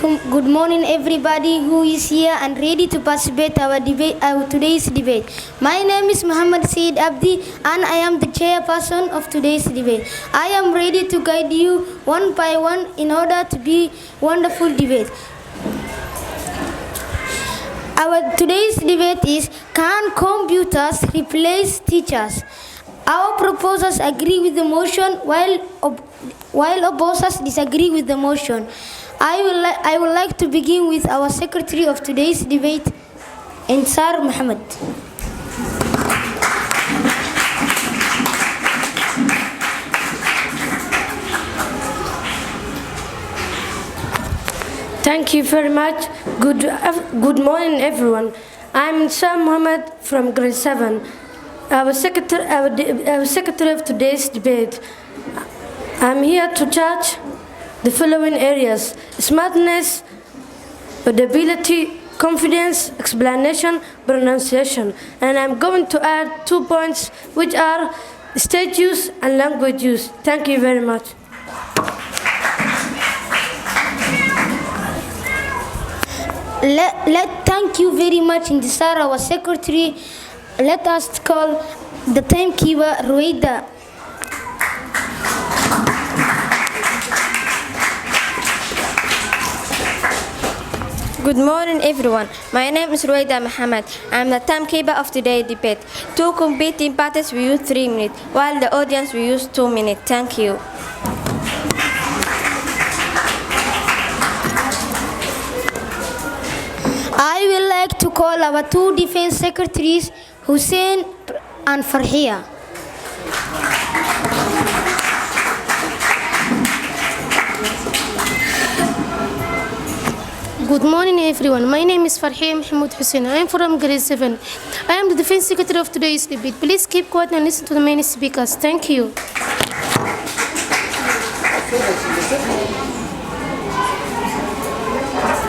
Good morning, everybody who is here and ready to participate today's debate. My name is Muhammad Said Abdi, and I am the chairperson of today's debate. I am ready to guide you one by one in order to be wonderful debate. Our today's debate is: can computers replace teachers? Our proposers agree with the motion, while opposers disagree with the motion. I would like to begin with our secretary of today's debate, Ensar Muhammad. Thank you very much. Good morning, everyone. I'm Sam Muhammad from grade 7. Our secretary of today's debate. I'm here to judge the following areas: smartness, audibility, confidence, explanation, pronunciation. And I'm going to add 2 points, which are stage use and language use. Thank you very much. Thank you very much, Indisar, our secretary. Let us call the timekeeper, Rueda. Good morning, everyone. My name is Rueda Muhammad. I'm the timekeeper of today's debate. Two competing parties will use 3 minutes, while the audience will use 2 minutes. Thank you. I would like to call our two defense secretaries, Hussein and Farhia. Good morning, everyone. My name is Farhia Mahmoud Hussein. I am from grade 7. I am the defense secretary of today's debate. Please keep quiet and listen to the main speakers. Thank you.